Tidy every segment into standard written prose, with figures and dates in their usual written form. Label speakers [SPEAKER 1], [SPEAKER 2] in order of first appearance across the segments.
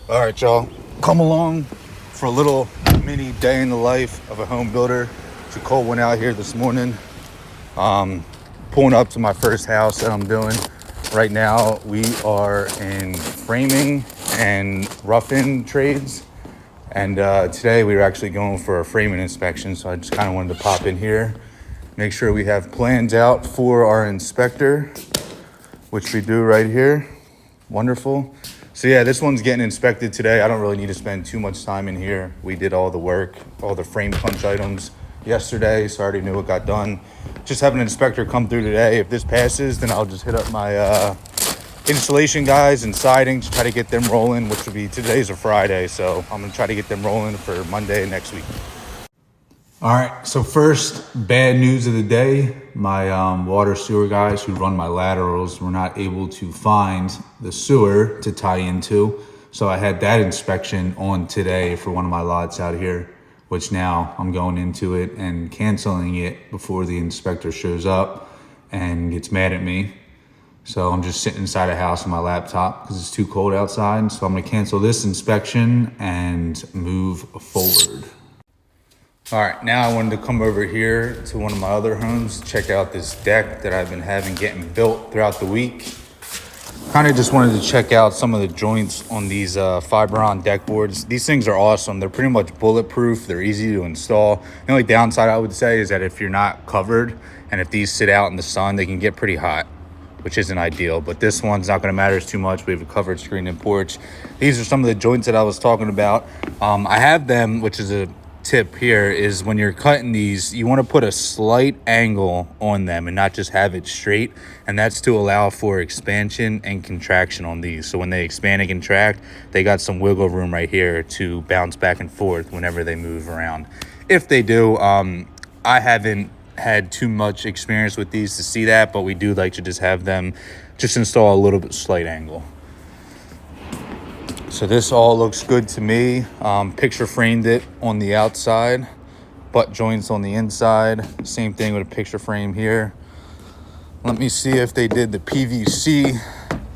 [SPEAKER 1] All right, y'all. Come along for a little mini day in the life of a home builder. It's a cold one out here this morning. Pulling up to my first house that I'm doing. Right now, we are in framing and roughing trades. And today we were actually going for a framing inspection. So I just kind of wanted to pop in here, make sure we have plans out for our inspector, which we do right here. Wonderful. So yeah, this one's getting inspected today. I don't really need to spend too much time in here. We did all the work, all the frame punch items yesterday, so I already knew what got done. Just having an inspector come through today. If this passes, then I'll just hit up my installation guys and siding to try to get them rolling, which would be, today's a Friday, so I'm gonna try to get them rolling for Monday next week. All right, so first bad news of the day. My water sewer guys who run my laterals were not able to find the sewer to tie into. So I had that inspection on today for one of my lots out here, which now I'm going into it and canceling it before the inspector shows up and gets mad at me. So I'm just sitting inside a house on my laptop because it's too cold outside. So I'm gonna cancel this inspection and move forward. All right, now I wanted to come over here to one of my other homes, check out this deck that I've been having getting built throughout the week. Kind of just wanted to check out some of the joints on these Fiberon deck boards. These things are awesome. They're pretty much bulletproof. They're easy to install. The only downside I would say is that if you're not covered and if these sit out in the sun, they can get pretty hot, which isn't ideal. But this one's not gonna matter too much. We have a covered screen and porch. These are some of the joints that I was talking about. I have them, which is a tip here, is when you're cutting these, you want to put a slight angle on them and not just have it straight, and that's to allow for expansion and contraction on these. So when they expand and contract, they got some wiggle room right here to bounce back and forth whenever they move around. If they do, I haven't had too much experience with these to see that, but we do like to just have them just install a little bit slight angle. So this all looks good to me. Picture framed it on the outside, butt joints on the inside. Same thing with a picture frame here. Let me see if they did the PVC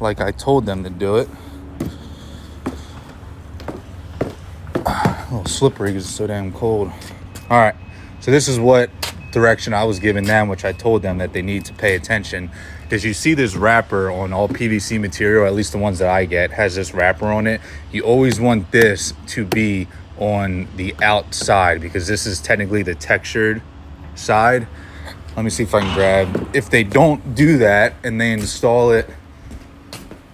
[SPEAKER 1] like I told them to do it. A little slippery because it's so damn cold. All right, so this is what direction I was giving them, which I told them that they need to pay attention. Because you see this wrapper on all PVC material, at least the ones that I get, has this wrapper on it. You always want this to be on the outside because this is technically the textured side. Let me see if I can grab. If they don't do that and they install it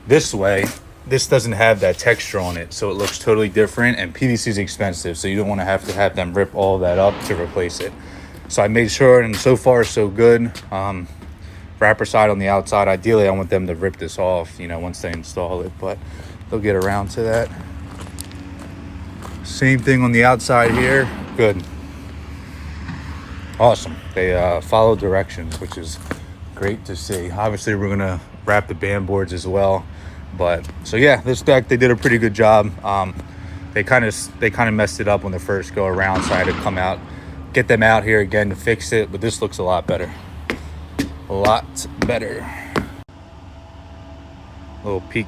[SPEAKER 1] this way, this doesn't have that texture on it, so it looks totally different, and PVC is expensive, so you don't want to have them rip all that up to replace it. So I made sure, and so far so good. Wrapper side on the outside. Ideally, I want them to rip this off, once they install it, but they'll get around to that. Same thing on the outside here. Good. Awesome. They follow directions, which is great to see. Obviously, we're gonna wrap the band boards as well. But so yeah, this deck, they did a pretty good job. They kind of messed it up when the first go around, so I had to come out, get them out here again to fix it. But this looks a lot better. A lot better. Little peek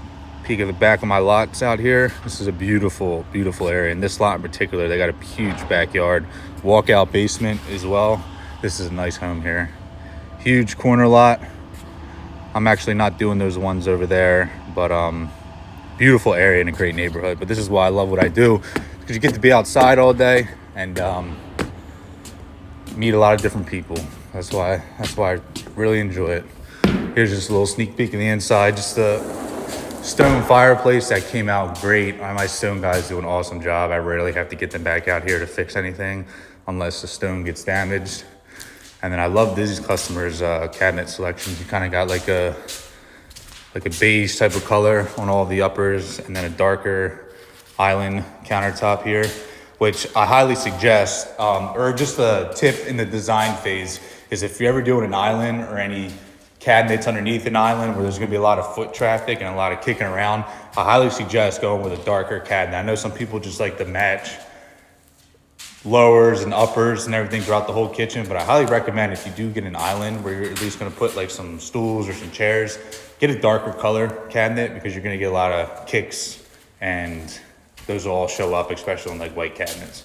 [SPEAKER 1] of the back of my lots out here. This is a beautiful area. In this lot in particular, they got a huge backyard, walkout basement as well. This is a nice home here. Huge corner lot. I'm actually not doing those ones over there, but beautiful area in a great neighborhood. But this is why I love what I do, because you get to be outside all day and meet a lot of different people. That's why I really enjoy it. Here's just a little sneak peek in the inside. Just the stone fireplace that came out great. My stone guys do an awesome job. I rarely have to get them back out here to fix anything unless the stone gets damaged. And then I love these customers' cabinet selections. You kind of got like a beige type of color on all the uppers, and then a darker island countertop here, which I highly suggest, or just a tip in the design phase, is if you're ever doing an island or any cabinets underneath an island where there's gonna be a lot of foot traffic and a lot of kicking around, I highly suggest going with a darker cabinet. I know some people just like to match lowers and uppers and everything throughout the whole kitchen, but I highly recommend, if you do get an island where you're at least gonna put like some stools or some chairs, get a darker color cabinet, because you're gonna get a lot of kicks and those will all show up, especially on like white cabinets.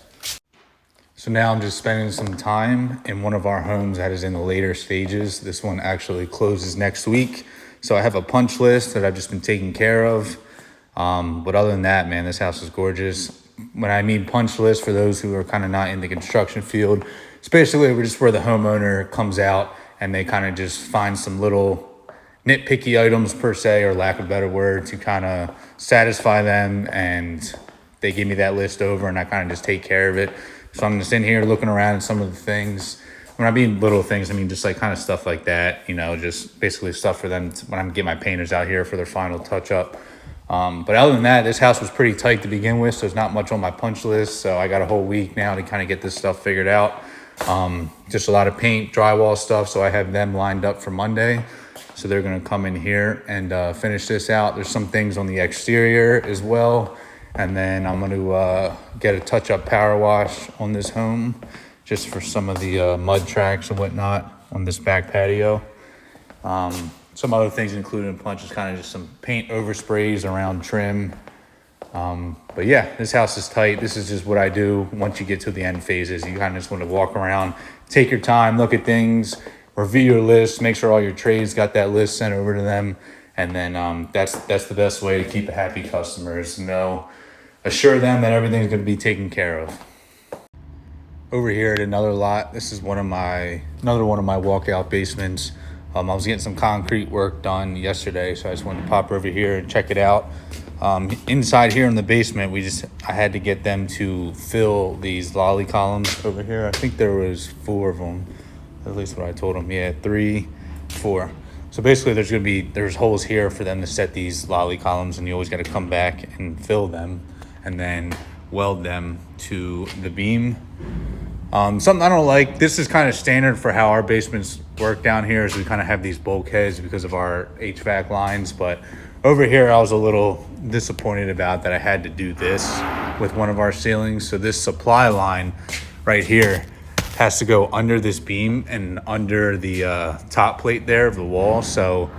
[SPEAKER 1] So now I'm just spending some time in one of our homes that is in the later stages. This one actually closes next week. So I have a punch list that I've just been taking care of. But other than that, man, this house is gorgeous. When I mean punch list, for those who are kind of not in the construction field, it's basically just where the homeowner comes out and they kind of just find some little nitpicky items per se, or lack of a better word, to kind of satisfy them. And they give me that list over and I kind of just take care of it. So I'm just in here looking around at some of the things. When I mean little things, I mean just like kind of stuff like that, you know, just basically stuff for them when I'm getting my painters out here for their final touch up. But other than that, this house was pretty tight to begin with, so there's not much on my punch list. So I got a whole week now to kind of get this stuff figured out. Just a lot of paint, drywall stuff. So I have them lined up for Monday. So they're going to come in here and finish this out. There's some things on the exterior as well. And then I'm going to get a touch-up power wash on this home, just for some of the mud tracks and whatnot on this back patio. Some other things included in punch is kind of just some paint oversprays around trim. But yeah, this house is tight. This is just what I do once you get to the end phases. You kind of just want to walk around, take your time, look at things, review your list, make sure all your trades got that list sent over to them. And then that's the best way to keep a happy customer, is assure them that everything's going to be taken care of. Over here at another lot, this is another one of my walkout basements. I was getting some concrete work done yesterday, so I just wanted to pop over here and check it out. Inside here in the basement, I had to get them to fill these lolly columns over here. I think there was 4 of them, at least what I told them. Yeah, 3, 4. So basically there's holes here for them to set these lolly columns, and you always got to come back and fill them and then weld them to the beam. Something I don't like, this is kind of standard for how our basements work down here, is we kind of have these bulkheads because of our HVAC lines. But over here, I was a little disappointed about that I had to do this with one of our ceilings. So this supply line right here has to go under this beam and under the top plate there of the wall. So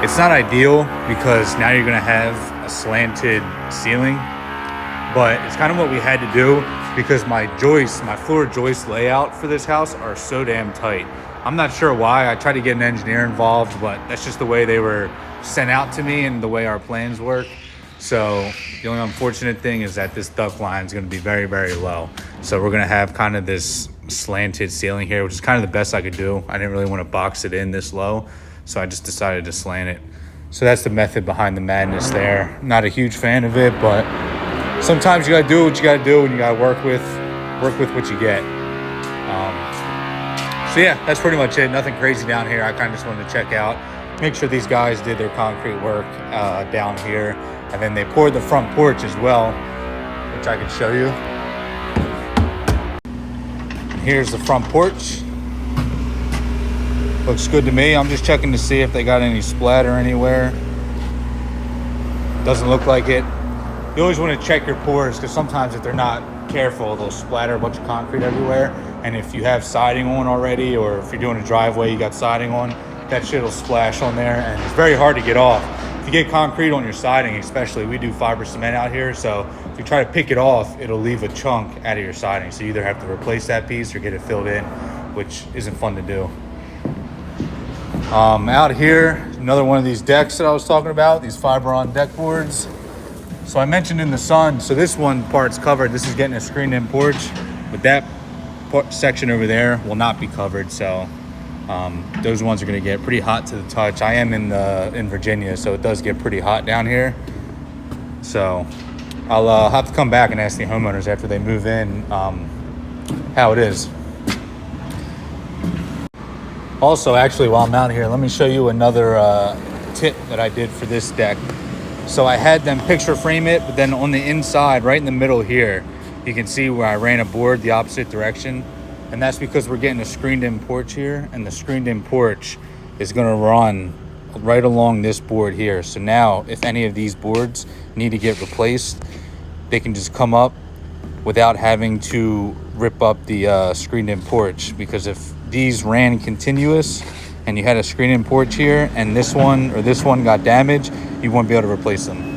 [SPEAKER 1] it's not ideal, because now you're going to have a slanted ceiling. But it's kind of what we had to do, because my floor joist layout for this house are so damn tight. I'm not sure why. I tried to get an engineer involved, but that's just the way they were sent out to me and the way our plans work. So the only unfortunate thing is that this duct line is going to be very, very low. So we're going to have kind of this slanted ceiling here, which is kind of the best I could do. I didn't really want to box it in this low, so I just decided to slant it. So that's the method behind the madness there. Not a huge fan of it, but sometimes you gotta do what you gotta do, and you gotta work with what you get. So yeah, that's pretty much it. Nothing crazy down here. I kind of just wanted to check out, make sure these guys did their concrete work down here, and then they poured the front porch as well, which I can show you. Here's the front porch. Looks good to me. I'm just checking to see if they got any splatter anywhere. Doesn't look like it. You always want to check your pours, because sometimes if they're not careful, they'll splatter a bunch of concrete everywhere. And if you have siding on already, or if you're doing a driveway, you got siding on, that shit will splash on there, and it's very hard to get off. If you get concrete on your siding, especially, we do fiber cement out here, so if you try to pick it off, it'll leave a chunk out of your siding. So you either have to replace that piece or get it filled in, which isn't fun to do. Out here, another one of these decks that I was talking about, these Fiberon deck boards. So I mentioned in the sun, so this one part's covered. This is getting a screened-in porch, but that section over there will not be covered. So those ones are going to get pretty hot to the touch. I am in Virginia, so it does get pretty hot down here. So I'll have to come back and ask the homeowners after they move in how it is. Also, actually, while I'm out here, let me show you another tip that I did for this deck. So I had them picture frame it, but then on the inside, right in the middle here, you can see where I ran a board the opposite direction. And that's because we're getting a screened-in porch here, and the screened-in porch is going to run right along this board here. So now, if any of these boards need to get replaced, they can just come up without having to rip up the screened-in porch. Because if these ran continuous and you had a screen-in porch here and this one got damaged, you won't be able to replace them.